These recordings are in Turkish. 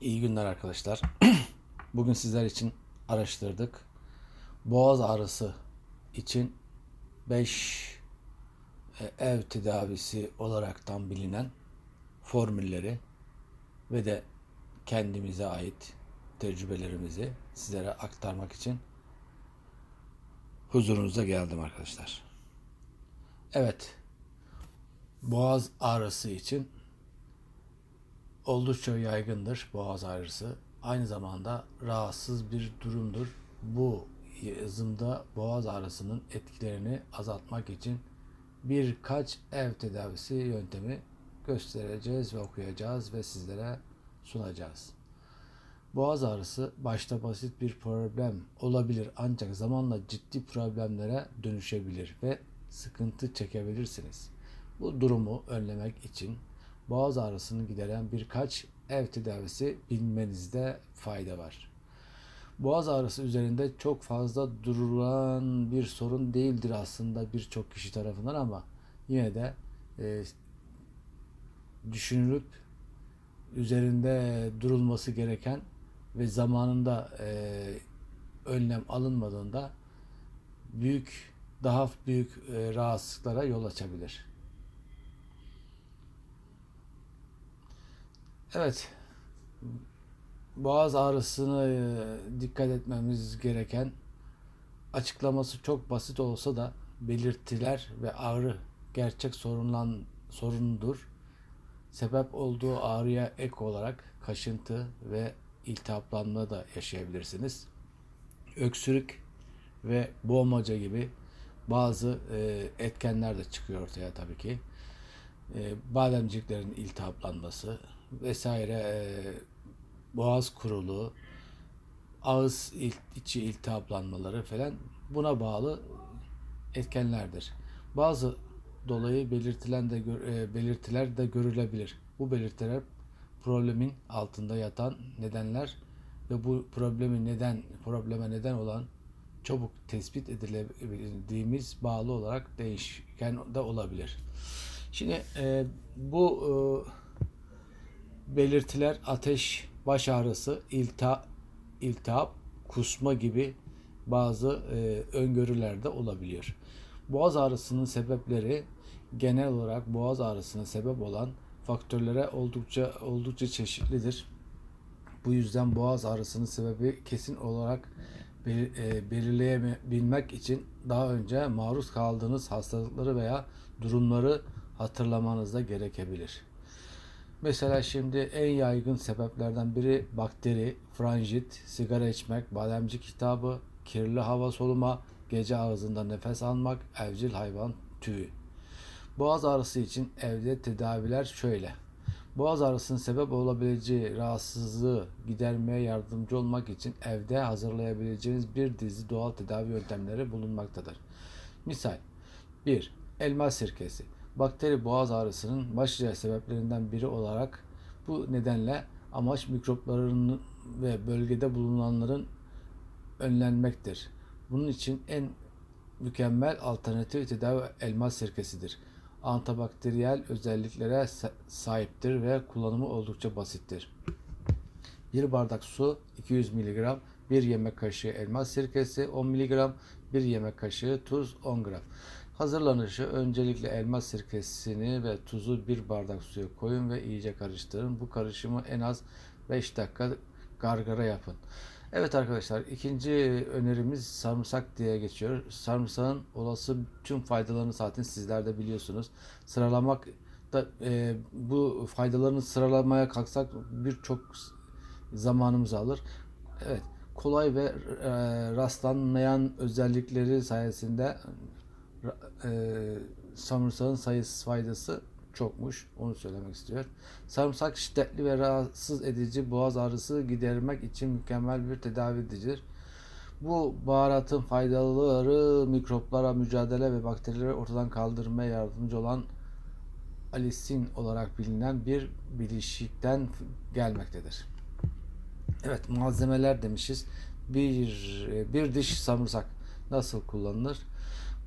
İyi günler arkadaşlar. Bugün sizler için araştırdık. Boğaz ağrısı için 5 ev tedavisi olaraktan bilinen formülleri ve de kendimize ait tecrübelerimizi sizlere aktarmak için huzurunuza geldim arkadaşlar. Evet, boğaz ağrısı için oldukça yaygındır boğaz ağrısı. Aynı zamanda rahatsız bir durumdur. Bu yazımda boğaz ağrısının etkilerini azaltmak için birkaç ev tedavisi yöntemi göstereceğiz ve okuyacağız ve sizlere sunacağız. Boğaz ağrısı başta basit bir problem olabilir ancak zamanla ciddi problemlere dönüşebilir ve sıkıntı çekebilirsiniz. Bu durumu önlemek için boğaz ağrısını gideren birkaç ev tedavisi bilmenizde fayda var. Boğaz ağrısı üzerinde çok fazla durulan bir sorun değildir aslında birçok kişi tarafından ama yine de düşünülüp üzerinde durulması gereken ve zamanında önlem alınmadığında daha büyük rahatsızlıklara yol açabilir. Evet, boğaz ağrısını dikkat etmemiz gereken, açıklaması çok basit olsa da belirtiler ve ağrı gerçek sorundur. Sebep olduğu ağrıya ek olarak kaşıntı ve iltihaplanma da yaşayabilirsiniz. Öksürük ve boğmaca gibi bazı etkenler de çıkıyor ortaya tabii ki. Bademciklerin iltihaplanması vesaire, boğaz kuruluğu, ağız içi iltihaplanmaları falan buna bağlı etkenlerdir. Bazı dolayı belirtiler de görülebilir. Bu belirtiler problemin altında yatan nedenler ve bu probleme neden olan çabuk tespit edilebildiğimiz bağlı olarak değişken de olabilir. Şimdi bu belirtiler ateş, baş ağrısı, iltihap, kusma gibi bazı öngörüler de olabiliyor. Boğaz ağrısının sebepleri genel olarak boğaz ağrısına sebep olan faktörlere oldukça çeşitlidir. Bu yüzden boğaz ağrısının sebebi kesin olarak belirleyebilmek için daha önce maruz kaldığınız hastalıkları veya durumları hatırlamanız da gerekebilir. Mesela şimdi en yaygın sebeplerden biri bakteri, franjit, sigara içmek, bademcik iltihabı, kirli hava soluma, gece ağzında nefes almak, evcil hayvan tüyü. Boğaz ağrısı için evde tedaviler şöyle. Boğaz ağrısının sebep olabileceği rahatsızlığı gidermeye yardımcı olmak için evde hazırlayabileceğiniz bir dizi doğal tedavi yöntemleri bulunmaktadır. Misal 1. Elma sirkesi. Bakteri boğaz ağrısının başlıca sebeplerinden biri olarak bu nedenle amaç mikropların ve bölgede bulunanların önlenmektir. Bunun için en mükemmel alternatif tedavi elma sirkesidir. Antibakteriyel özelliklere sahiptir ve kullanımı oldukça basittir. 1 bardak su 200 mg, 1 yemek kaşığı elma sirkesi 10 mg, 1 yemek kaşığı tuz 10 gram. Hazırlanışı: öncelikle elma sirkesini ve tuzu bir bardak suya koyun ve iyice karıştırın. Bu karışımı en az 5 dakika gargara yapın. Evet arkadaşlar, ikinci önerimiz sarımsak diye geçiyor. Sarımsağın olası tüm faydalarını zaten sizler de biliyorsunuz. Sıralamak da bu faydalarını sıralamaya kalksak birçok zamanımızı alır. Evet, kolay ve rastlanmayan özellikleri sayesinde sarımsağın faydası çokmuş. Onu söylemek istiyor. Sarımsak şiddetli ve rahatsız edici boğaz ağrısı gidermek için mükemmel bir tedavidir. Bu baharatın faydaları mikroplara mücadele ve bakterileri ortadan kaldırmaya yardımcı olan alisin olarak bilinen bir bileşikten gelmektedir. Evet, malzemeler demişiz. Bir diş sarımsak nasıl kullanılır?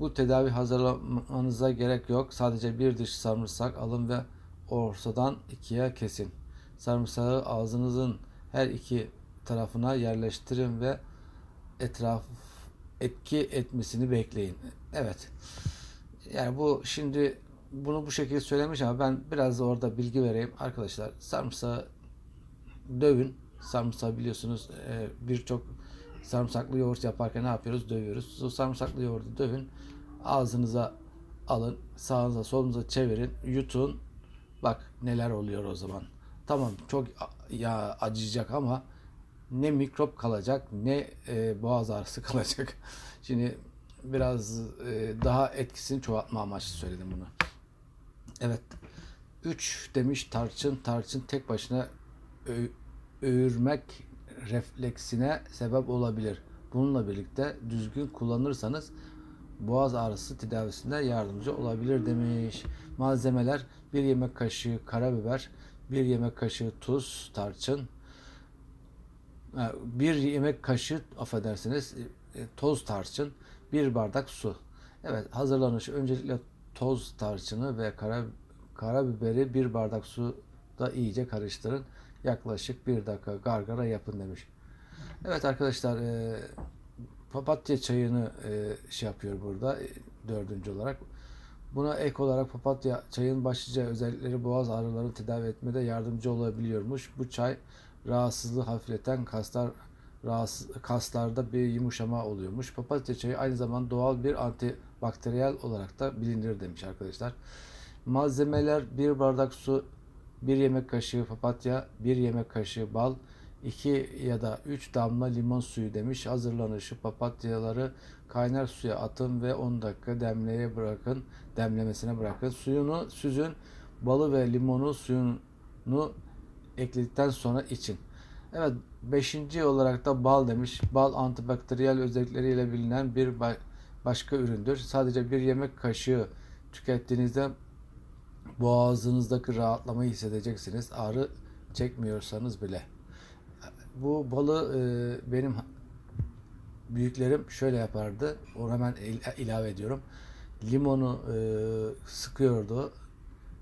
Bu tedavi hazırlamanıza gerek yok. Sadece bir diş sarımsak alın ve ortadan ikiye kesin. Sarımsağı ağzınızın her iki tarafına yerleştirin ve etki etmesini bekleyin. Evet. Yani bu şimdi bunu bu şekilde söylemiş ama ben biraz da orada bilgi vereyim. Arkadaşlar, sarımsağı dövün. Sarımsağı biliyorsunuz, birçok sarımsaklı yoğurt yaparken ne yapıyoruz? Dövüyoruz. O sarımsaklı yoğurdu dövün. Ağzınıza alın. Sağınıza solunuza çevirin. Yutun. Bak neler oluyor o zaman. Tamam, çok ya acıyacak ama ne mikrop kalacak ne boğaz ağrısı kalacak. Şimdi biraz daha etkisini çoğaltma amaçlı söyledim bunu. Evet. 3 demiş tarçın. Tarçın tek başına öğürmek refleksine sebep olabilir. Bununla birlikte düzgün kullanırsanız boğaz ağrısı tedavisinde yardımcı olabilir demiş. Malzemeler: 1 yemek kaşığı karabiber, 1 yemek kaşığı tuz, tarçın, 1 yemek kaşığı toz tarçın, 1 bardak su. Evet, hazırlanışı: öncelikle toz tarçını ve karabiberi 1 bardak suda iyice karıştırın. Yaklaşık 1 dakika gargara yapın demiş. Evet arkadaşlar, papatya çayını yapıyor burada dördüncü olarak. Buna ek olarak papatya çayın başlıca özellikleri boğaz ağrılarını tedavi etmede yardımcı olabiliyormuş. Bu çay rahatsızlığı hafifleten kaslarda bir yumuşama oluyormuş. Papatya çayı aynı zamanda doğal bir antibakteriyel olarak da bilinir demiş arkadaşlar. Malzemeler: 1 bardak su, 1 yemek kaşığı papatya, 1 yemek kaşığı bal, 2 ya da 3 damla limon suyu demiş. Hazırlanışı: papatyaları kaynar suya atın ve 10 dakika demlemesine bırakın. Suyunu süzün. Balı ve limonu suyunu ekledikten sonra için. Evet, 5. olarak da bal demiş. Bal antibakteriyel özellikleriyle bilinen bir başka üründür. Sadece 1 yemek kaşığı tükettiğinizde boğazınızdaki rahatlamayı hissedeceksiniz. Ağrı çekmiyorsanız bile. Bu balı benim büyüklerim şöyle yapardı. Onu hemen ilave ediyorum. Limonu sıkıyordu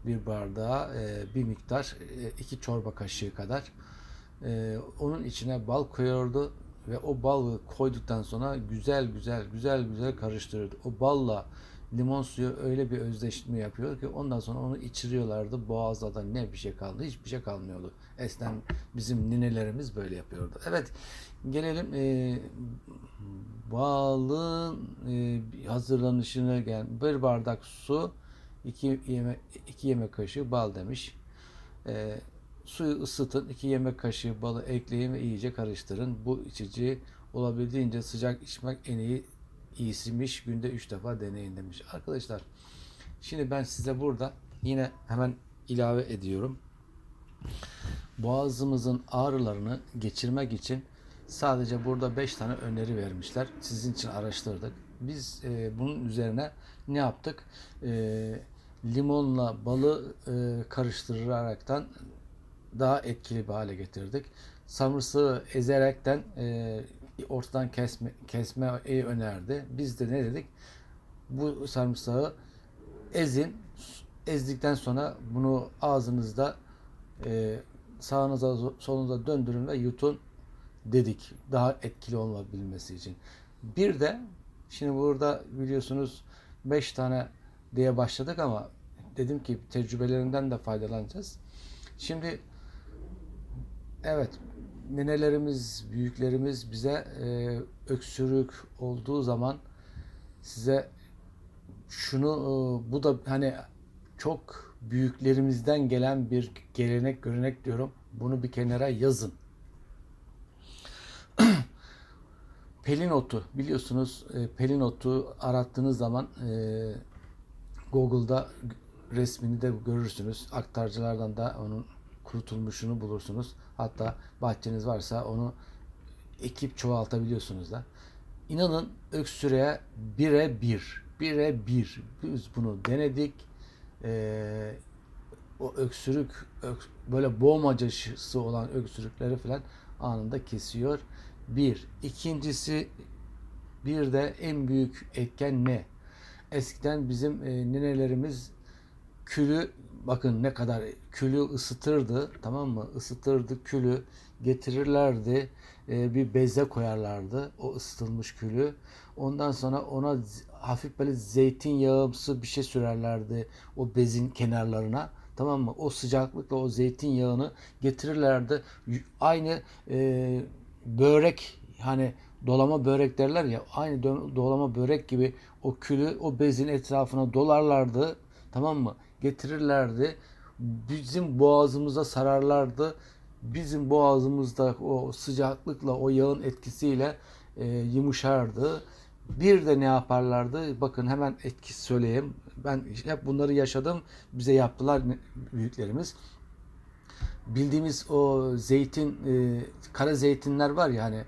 bir bardağa, bir miktar, 2 çorba kaşığı kadar. Onun içine bal koyuyordu ve o balı koyduktan sonra güzel karıştırıyordu. O balla limon suyu öyle bir özdeşme yapıyor ki ondan sonra onu içiriyorlardı. Boğazda da ne bir şey kaldı, hiçbir şey kalmıyordu. Eskiden bizim ninelerimiz böyle yapıyordu. Evet, gelelim balın hazırlanışına gel. 1 bardak su, 2 yemek kaşığı bal demiş. Suyu ısıtın, 2 yemek kaşığı balı ekleyin ve iyice karıştırın. Bu içici olabildiğince sıcak içmek en iyisiymiş. Günde 3 defa deneyin demiş. Arkadaşlar, şimdi ben size burada yine hemen ilave ediyorum. Boğazımızın ağrılarını geçirmek için sadece burada 5 tane öneri vermişler. Sizin için araştırdık. Biz bunun üzerine ne yaptık? Limonla balı karıştıraraktan daha etkili bir hale getirdik. Samırsağı ezerekten ortadan kesmeyi önerdi. Biz de ne dedik? Bu sarımsağı ezin. Ezdikten sonra bunu ağzınızda sağınıza solunuza döndürün ve yutun dedik. Daha etkili olabilmesi için. Bir de şimdi burada biliyorsunuz 5 tane diye başladık ama dedim ki tecrübelerinden de faydalanacağız. Şimdi evet, nenelerimiz, büyüklerimiz bize öksürük olduğu zaman size şunu, bu da hani çok büyüklerimizden gelen bir görenek diyorum. Bunu bir kenara yazın. Pelin otu biliyorsunuz, pelin otu arattığınız zaman Google'da resmini de görürsünüz. Aktarıcılardan da onun kurutulmuşunu bulursunuz. Hatta bahçeniz varsa onu ekip çoğaltabiliyorsunuz da. İnanın öksürüğe bire bir. Biz bunu denedik. O öksürük böyle boğmacası olan öksürükleri falan anında kesiyor. Bir. İkincisi, bir de en büyük etken ne? Eskiden bizim ninelerimiz külü bakın ne kadar külü ısıtırdı, tamam mı? Isıtırdı külü, getirirlerdi, bir beze koyarlardı o ısıtılmış külü. Ondan sonra ona hafif böyle zeytinyağımsı bir şey sürerlerdi o bezin kenarlarına. Tamam mı? O sıcaklıkla o zeytinyağını getirirlerdi. Aynı börek, hani dolama börek derler ya, aynı dolama börek gibi o külü o bezin etrafına dolarlardı. Tamam mı? Getirirlerdi. Bizim boğazımıza sararlardı. Bizim boğazımızda o sıcaklıkla, o yağın etkisiyle yumuşardı. Bir de ne yaparlardı? Bakın hemen etkisi söyleyeyim. Ben hep bunları yaşadım. Bize yaptılar büyüklerimiz. Bildiğimiz o zeytin, kara zeytinler var ya, hani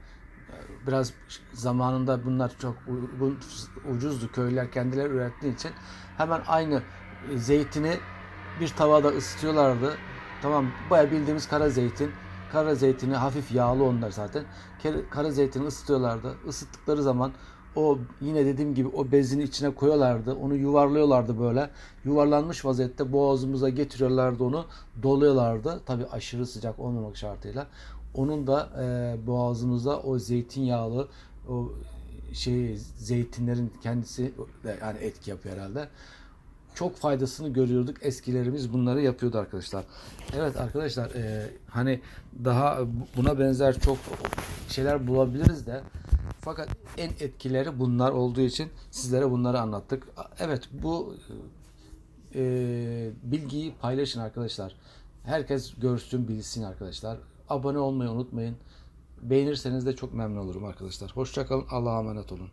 biraz zamanında bunlar çok uygun, ucuzdu. Köylüler kendileri ürettiği için hemen aynı zeytini bir tavada ısıtıyorlardı. Tamam, bayağı bildiğimiz kara zeytin. Kara zeytini hafif yağlı onlar zaten. Kara zeytini ısıtıyorlardı. Isıttıkları zaman o, yine dediğim gibi, o bezin içine koyuyorlardı. Onu yuvarlıyorlardı böyle. Yuvarlanmış vaziyette boğazımıza getiriyorlardı onu. Doluyorlardı. Tabii aşırı sıcak olmamak şartıyla. Onun da boğazımıza o zeytinyağlı, o zeytinlerin kendisi de yani etki yapıyor herhalde. Çok faydasını görüyorduk. Eskilerimiz bunları yapıyordu arkadaşlar. Evet arkadaşlar, hani daha buna benzer çok şeyler bulabiliriz de, fakat en etkileri bunlar olduğu için sizlere bunları anlattık. Evet, bu bilgiyi paylaşın arkadaşlar. Herkes görsün, bilsin arkadaşlar. Abone olmayı unutmayın. Beğenirseniz de çok memnun olurum arkadaşlar. Hoşça kalın. Allah'a emanet olun.